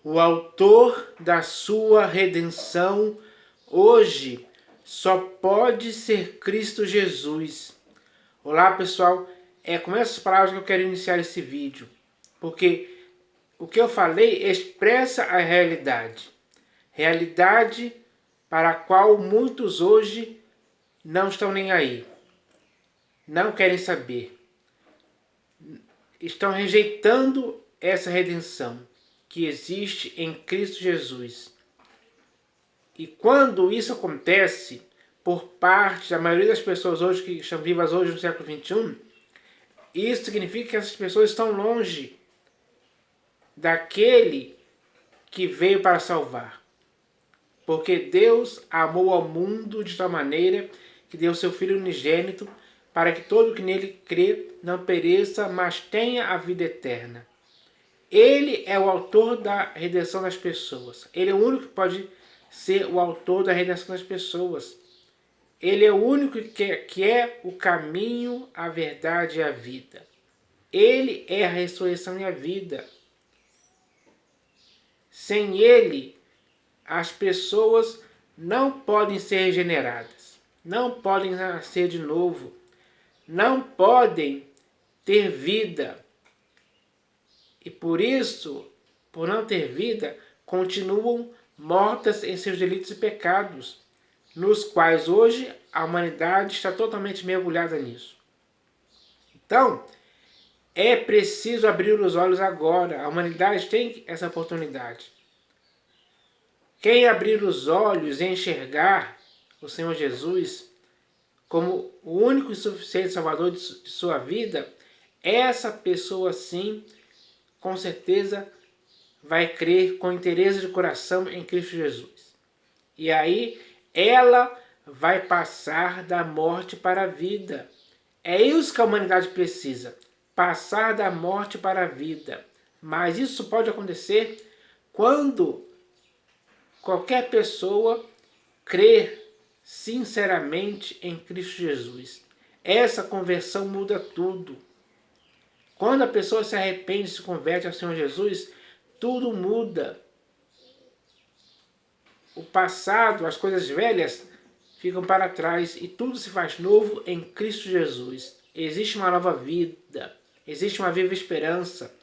o autor da sua redenção hoje só pode ser Cristo Jesus. Olá pessoal, é com essas palavras que eu quero iniciar esse vídeo, porque o que eu falei expressa a realidade para a qual muitos hoje não estão nem aí, não querem saber, estão rejeitando essa redenção que existe em Cristo Jesus. E quando isso acontece por parte da maioria das pessoas hoje que estão vivas hoje no século XXI, isso significa que essas pessoas estão longe daquele que veio para salvar. Porque Deus amou ao mundo de tal maneira que deu seu Filho unigênito para que todo que nele crê não pereça, mas tenha a vida eterna. Ele é o autor da redenção das pessoas. Ele é o único que pode ser o autor da redenção das pessoas. Ele é o único que é o caminho, a verdade e a vida. Ele é a ressurreição e a vida. Sem ele, as pessoas não podem ser regeneradas, não podem nascer de novo, não podem ter vida. E por isso, por não ter vida, continuam mortas em seus delitos e pecados, nos quais hoje a humanidade está totalmente mergulhada nisso. Então, é preciso abrir os olhos agora. A humanidade tem essa oportunidade. Quem abrir os olhos e enxergar o Senhor Jesus como o único e suficiente Salvador de sua vida, essa pessoa sim, com certeza, vai crer com interesse de coração em Cristo Jesus. E aí, ela vai passar da morte para a vida. É isso que a humanidade precisa, passar da morte para a vida. Mas isso pode acontecer quando qualquer pessoa crer sinceramente em Cristo Jesus. Essa conversão muda tudo. Quando a pessoa se arrepende e se converte ao Senhor Jesus, tudo muda. O passado, as coisas velhas, ficam para trás e tudo se faz novo em Cristo Jesus. Existe uma nova vida, existe uma viva esperança,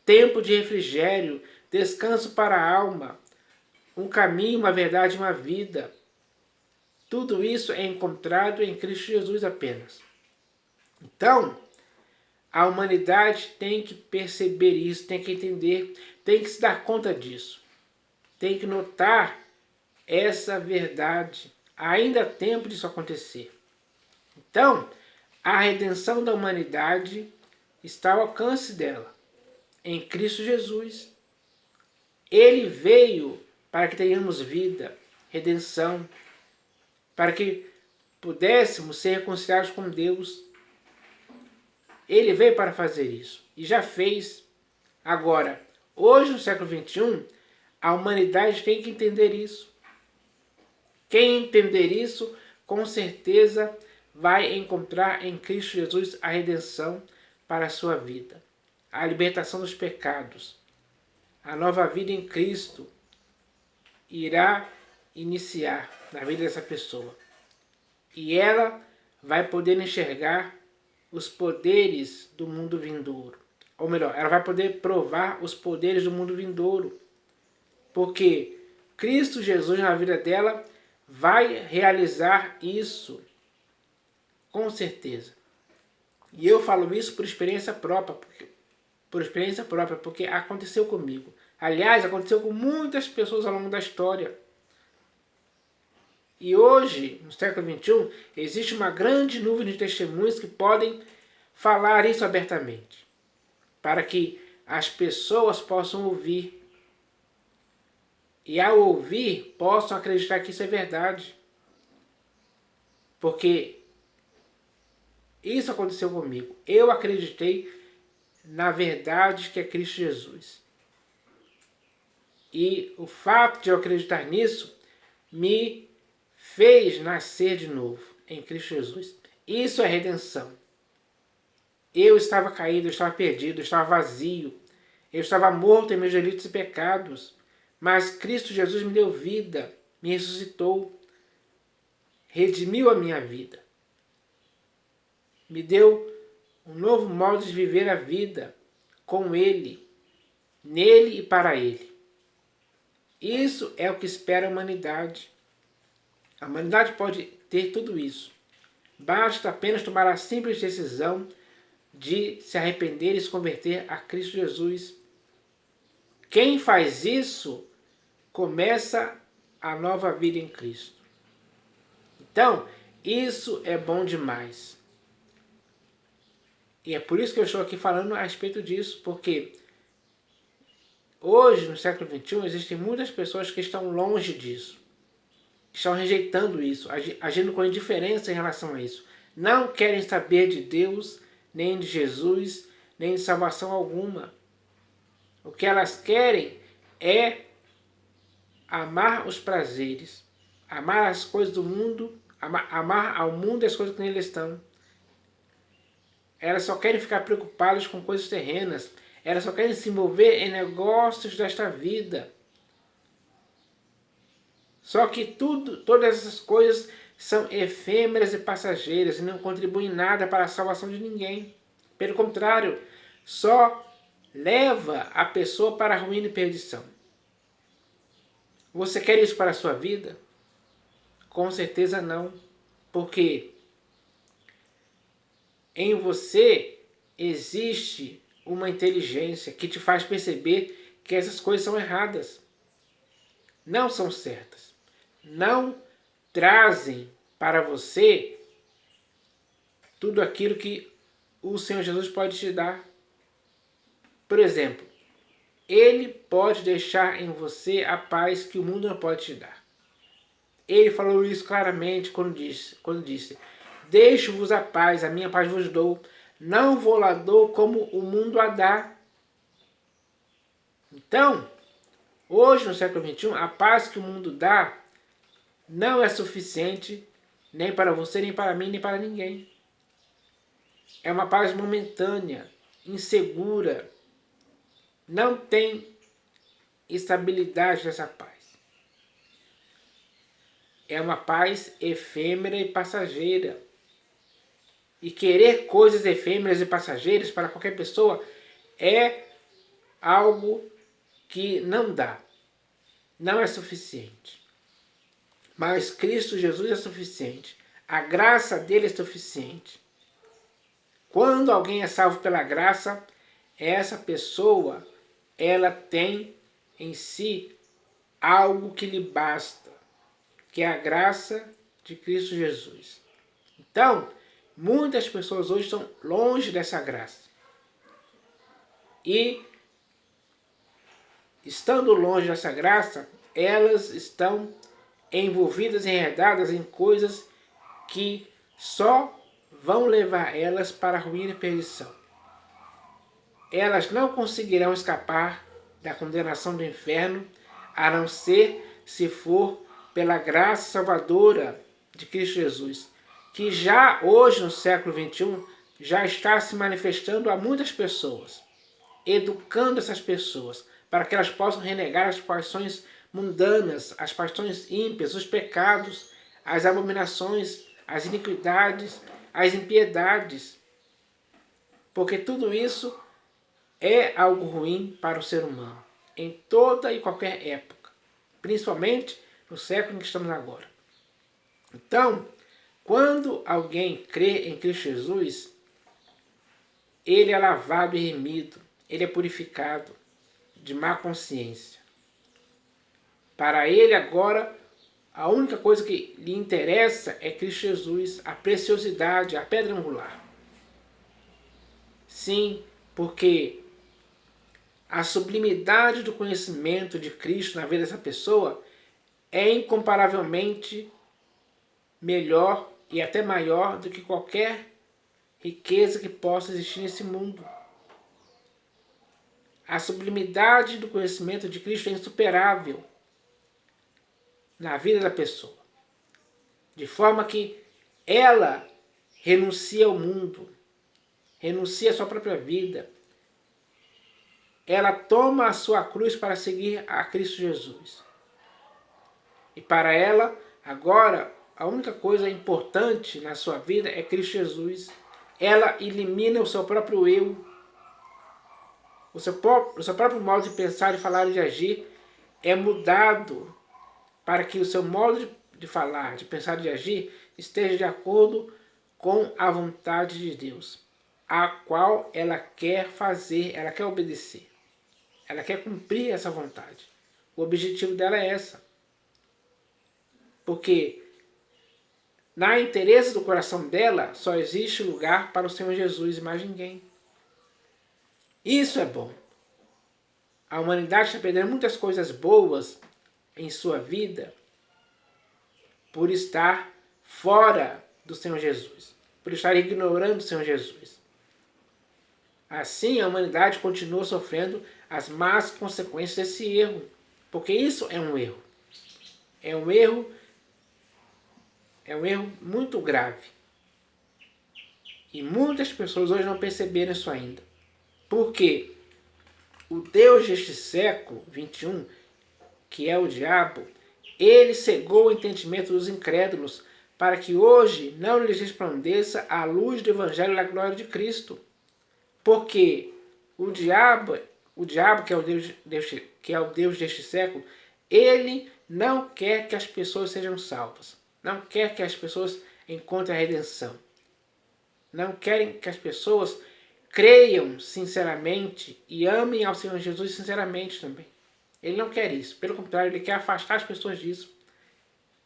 tempo de refrigério, descanso para a alma, um caminho, uma verdade e uma vida. Tudo isso é encontrado em Cristo Jesus apenas. Então, a humanidade tem que perceber isso, tem que entender, tem que se dar conta disso. Tem que notar essa verdade. Ainda há tempo disso acontecer. Então, a redenção da humanidade está ao alcance dela, em Cristo Jesus. Ele veio para que tenhamos vida, redenção, para que pudéssemos ser reconciliados com Deus. Ele veio para fazer isso e já fez. Agora, hoje no século XXI, a humanidade tem que entender isso. Quem entender isso, com certeza vai encontrar em Cristo Jesus a redenção para a sua vida, a libertação dos pecados. A nova vida em Cristo irá iniciar na vida dessa pessoa. E ela vai poder enxergar os poderes do mundo vindouro. Ou melhor, ela vai poder provar os poderes do mundo vindouro. Porque Cristo Jesus na vida dela vai realizar isso. Com certeza. E eu falo isso por experiência própria. Porque aconteceu comigo. Aliás, aconteceu com muitas pessoas ao longo da história. E hoje, no século XXI, existe uma grande nuvem de testemunhos que podem falar isso abertamente, para que as pessoas possam ouvir. E ao ouvir, possam acreditar que isso é verdade. Porque isso aconteceu comigo. Eu acreditei na verdade que é Cristo Jesus. E o fato de eu acreditar nisso me fez nascer de novo em Cristo Jesus. Isso é redenção. Eu estava caído, eu estava perdido, eu estava vazio. Eu estava morto em meus delitos e pecados. Mas Cristo Jesus me deu vida, me ressuscitou, redimiu a minha vida. Me deu um novo modo de viver a vida com Ele, nele e para Ele. Isso é o que espera a humanidade. A humanidade pode ter tudo isso. Basta apenas tomar a simples decisão de se arrepender e se converter a Cristo Jesus. Quem faz isso começa a nova vida em Cristo. Então, isso é bom demais. E é por isso que eu estou aqui falando a respeito disso, porque hoje, no século XXI, existem muitas pessoas que estão longe disso, que estão rejeitando isso, agindo com indiferença em relação a isso. Não querem saber de Deus, nem de Jesus, nem de salvação alguma. O que elas querem é amar os prazeres, amar as coisas do mundo, amar ao mundo e as coisas que nele estão. Elas só querem ficar preocupadas com coisas terrenas. Elas só querem se envolver em negócios desta vida. Só que todas essas coisas são efêmeras e passageiras e não contribuem nada para a salvação de ninguém. Pelo contrário, só leva a pessoa para a ruína e perdição. Você quer isso para a sua vida? Com certeza não. Porque em você existe uma inteligência que te faz perceber que essas coisas são erradas. Não são certas. Não trazem para você tudo aquilo que o Senhor Jesus pode te dar. Por exemplo, Ele pode deixar em você a paz que o mundo não pode te dar. Ele falou isso claramente quando disse: deixo-vos a paz vos dou, não vou lá dou como o mundo a dá. Então, hoje no século XXI, a paz que o mundo dá não é suficiente nem para você, nem para mim, nem para ninguém. É uma paz momentânea, insegura. Não tem estabilidade nessa paz. É uma paz efêmera e passageira. E querer coisas efêmeras e passageiras para qualquer pessoa é algo que não dá. Não é suficiente. Mas Cristo Jesus é suficiente. A graça dele é suficiente. Quando alguém é salvo pela graça, essa pessoa, ela tem em si algo que lhe basta, que é a graça de Cristo Jesus. Então, muitas pessoas hoje estão longe dessa graça. E, estando longe dessa graça, elas estão envolvidas, enredadas em coisas que só vão levar elas para a ruína e perdição. Elas não conseguirão escapar da condenação do inferno, a não ser se for pela graça salvadora de Cristo Jesus, que já hoje no século XXI já está se manifestando a muitas pessoas, educando essas pessoas para que elas possam renegar as paixões mundanas, as paixões ímpias, os pecados, as abominações, as iniquidades, as impiedades, porque tudo isso é algo ruim para o ser humano, em toda e qualquer época, principalmente no século em que estamos agora. Então, quando alguém crê em Cristo Jesus, ele é lavado e remido, ele é purificado de má consciência. Para ele agora, a única coisa que lhe interessa é Cristo Jesus, a preciosidade, a pedra angular. Sim, porque a sublimidade do conhecimento de Cristo na vida dessa pessoa é incomparavelmente melhor e até maior do que qualquer riqueza que possa existir nesse mundo. A sublimidade do conhecimento de Cristo é insuperável na vida da pessoa, de forma que ela renuncia ao mundo, renuncia à sua própria vida, ela toma a sua cruz para seguir a Cristo Jesus. E para ela, agora, a única coisa importante na sua vida é Cristo Jesus. Ela elimina o seu próprio eu, o seu próprio modo de pensar, de falar e de agir é mudado para que o seu modo de falar, de pensar e de agir esteja de acordo com a vontade de Deus, a qual ela quer fazer, ela quer obedecer. Ela quer cumprir essa vontade. O objetivo dela é essa. Porque na interesse do coração dela só existe lugar para o Senhor Jesus e mais ninguém. Isso é bom. A humanidade está perdendo muitas coisas boas em sua vida por estar fora do Senhor Jesus, por estar ignorando o Senhor Jesus. Assim, a humanidade continua sofrendo as más consequências desse erro, porque isso é um erro. É um erro muito grave. E muitas pessoas hoje não perceberam isso ainda. Porque o Deus deste século XXI, que é o diabo, ele cegou o entendimento dos incrédulos para que hoje não lhes resplandeça a luz do Evangelho da glória de Cristo. Porque o diabo que é o Deus deste século, ele não quer que as pessoas sejam salvas. Não quer que as pessoas encontrem a redenção. Não querem que as pessoas creiam sinceramente e amem ao Senhor Jesus sinceramente também. Ele não quer isso. Pelo contrário, ele quer afastar as pessoas disso.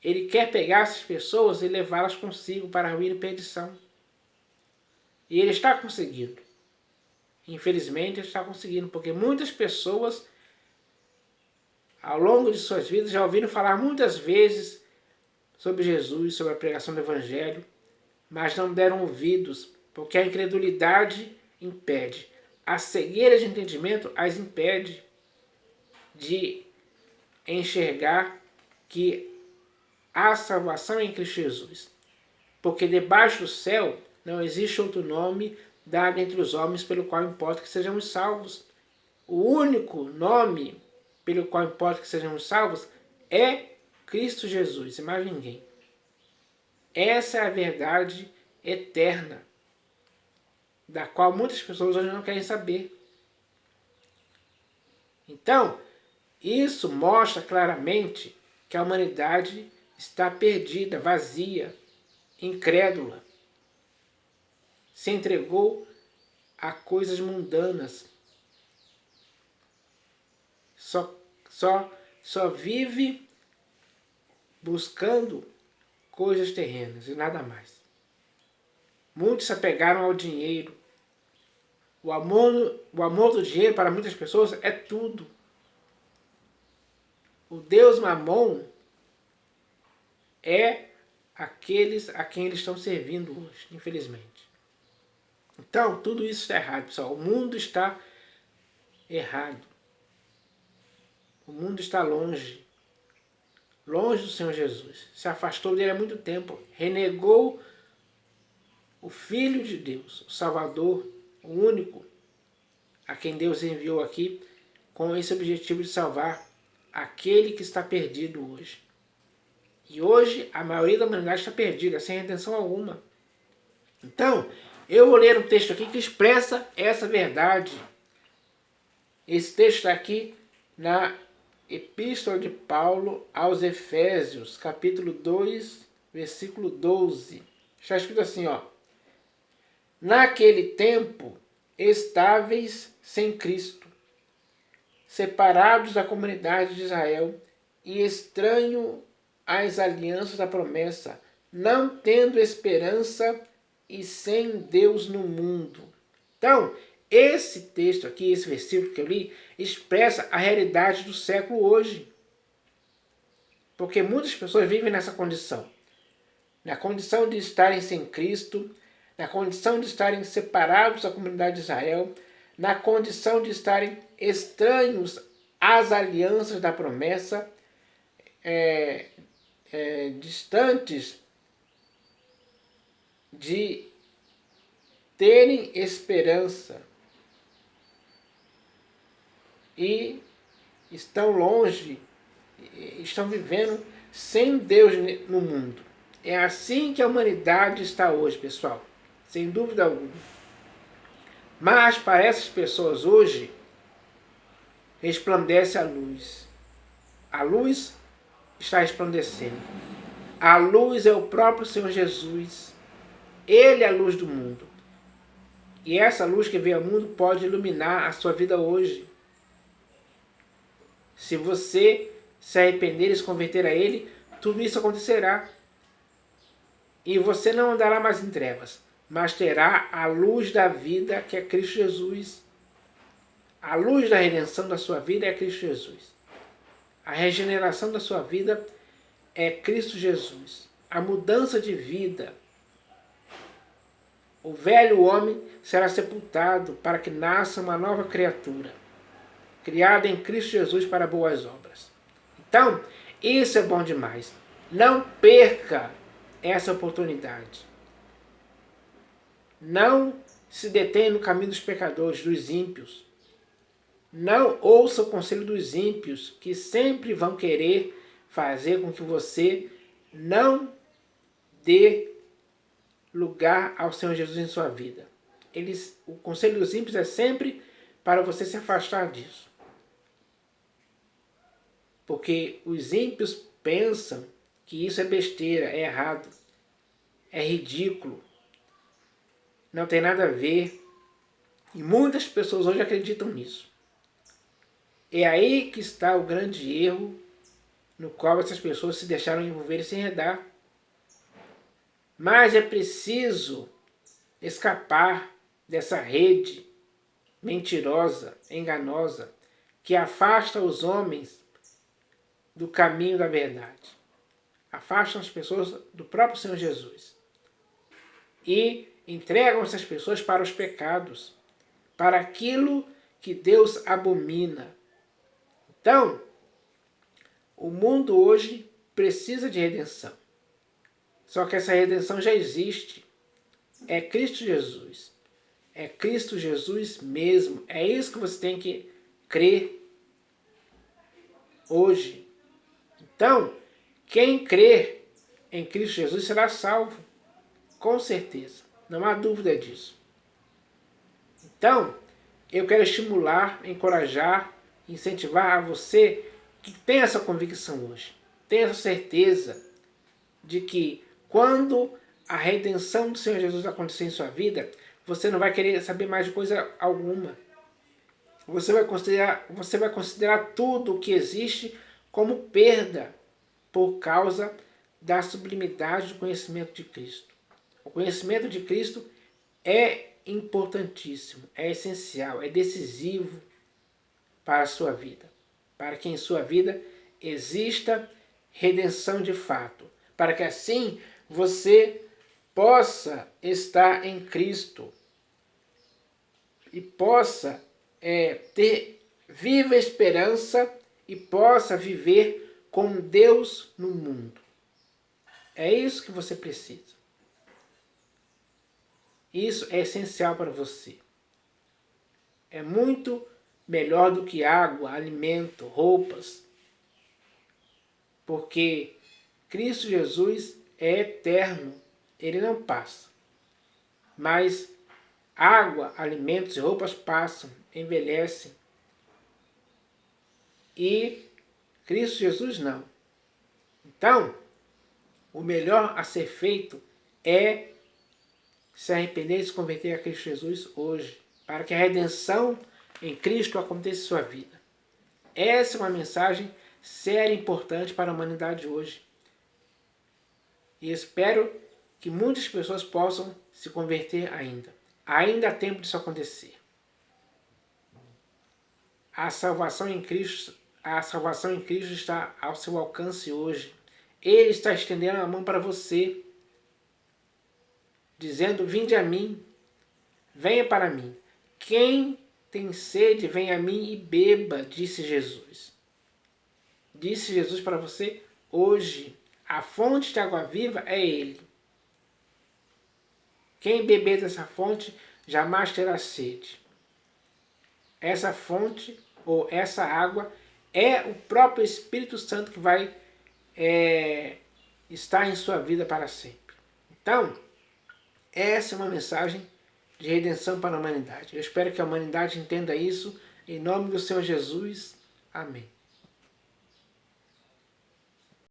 Ele quer pegar essas pessoas e levá-las consigo para a ruína e perdição. E ele está conseguindo. Infelizmente, ele está conseguindo, porque muitas pessoas, ao longo de suas vidas, já ouviram falar muitas vezes sobre Jesus, sobre a pregação do Evangelho, mas não deram ouvidos, porque a incredulidade impede. A cegueira de entendimento as impede de enxergar que há salvação em Cristo Jesus. Porque debaixo do céu não existe outro nome dado entre os homens pelo qual importa que sejamos salvos. O único nome pelo qual importa que sejamos salvos é Cristo Jesus, e mais ninguém. Essa é a verdade eterna, da qual muitas pessoas hoje não querem saber. Então, isso mostra claramente que a humanidade está perdida, vazia, incrédula. Se entregou a coisas mundanas. Só vive buscando coisas terrenas e nada mais. Muitos se apegaram ao dinheiro. O amor do dinheiro para muitas pessoas é tudo. O Deus Mamon é aqueles a quem eles estão servindo hoje, infelizmente. Então, tudo isso está errado, pessoal. O mundo está errado. O mundo está longe. Longe do Senhor Jesus. Se afastou dele há muito tempo. Renegou o Filho de Deus, o Salvador, o único, a quem Deus enviou aqui, com esse objetivo de salvar aquele que está perdido hoje. E hoje a maioria da humanidade está perdida, sem redenção alguma. Então, eu vou ler um texto aqui que expressa essa verdade. Esse texto está aqui na Epístola de Paulo aos Efésios, capítulo 2, versículo 12. Está escrito assim, ó. Naquele tempo, estáveis sem Cristo, separados da comunidade de Israel e estranho às alianças da promessa, não tendo esperança e sem Deus no mundo. Então, esse texto aqui, esse versículo que eu li, expressa a realidade do século hoje. Porque muitas pessoas vivem nessa condição. Na condição de estarem sem Cristo, na condição de estarem separados da comunidade de Israel, na condição de estarem estranhos às alianças da promessa, distantes de terem esperança e estão longe, estão vivendo sem Deus no mundo. É assim que a humanidade está hoje, pessoal, sem dúvida alguma. Mas para essas pessoas hoje, resplandece a luz. A luz está resplandecendo. A luz é o próprio Senhor Jesus. Ele é a luz do mundo. E essa luz que veio ao mundo pode iluminar a sua vida hoje. Se você se arrepender e se converter a Ele, tudo isso acontecerá. E você não andará mais em trevas, mas terá a luz da vida, que é Cristo Jesus. A luz da redenção da sua vida é Cristo Jesus. A regeneração da sua vida é Cristo Jesus. A mudança de vida. O velho homem será sepultado para que nasça uma nova criatura, criada em Cristo Jesus para boas obras. Então, isso é bom demais. Não perca essa oportunidade. Não se detenha no caminho dos pecadores, dos ímpios. Não ouça o conselho dos ímpios, que sempre vão querer fazer com que você não dê lugar ao Senhor Jesus em sua vida. O conselho dos ímpios é sempre para você se afastar disso. Porque os ímpios pensam que isso é besteira, é errado, é ridículo, não tem nada a ver. E muitas pessoas hoje acreditam nisso. É aí que está o grande erro no qual essas pessoas se deixaram envolver e se enredar. Mas é preciso escapar dessa rede mentirosa, enganosa, que afasta os homens do caminho da verdade. Afasta as pessoas do próprio Senhor Jesus. E entregam essas pessoas para os pecados, para aquilo que Deus abomina. Então, o mundo hoje precisa de redenção. Só que essa redenção já existe. É Cristo Jesus. É Cristo Jesus mesmo. É isso que você tem que crer hoje. Então, quem crer em Cristo Jesus será salvo. Com certeza. Não há dúvida disso. Então, eu quero estimular, encorajar, incentivar a você que tem essa convicção hoje. Tenha essa certeza de que quando a redenção do Senhor Jesus acontecer em sua vida, você não vai querer saber mais de coisa alguma. Você vai considerar tudo o que existe como perda por causa da sublimidade do conhecimento de Cristo. O conhecimento de Cristo é importantíssimo, é essencial, é decisivo para a sua vida. Para que em sua vida exista redenção de fato. Para que assim você possa estar em Cristo e possa ter viva esperança e possa viver com Deus no mundo. É isso que você precisa. Isso é essencial para você. É muito melhor do que água, alimento, roupas. Porque Cristo Jesus é eterno, ele não passa. Mas água, alimentos e roupas passam, envelhecem. E Cristo Jesus não. Então, o melhor a ser feito é se arrepender e se converter a Cristo Jesus hoje, para que a redenção em Cristo aconteça em sua vida. Essa é uma mensagem séria e importante para a humanidade hoje. E espero que muitas pessoas possam se converter ainda. Ainda há tempo disso acontecer. A salvação em Cristo está ao seu alcance hoje. Ele está estendendo a mão para você, dizendo: vinde a mim, venha para mim. Quem tem sede, venha a mim e beba, disse Jesus. Disse Jesus para você hoje. A fonte de água viva é Ele. Quem beber dessa fonte jamais terá sede. Essa fonte ou essa água é o próprio Espírito Santo que vai estar em sua vida para sempre. Então, essa é uma mensagem de redenção para a humanidade. Eu espero que a humanidade entenda isso. Em nome do Senhor Jesus. Amém.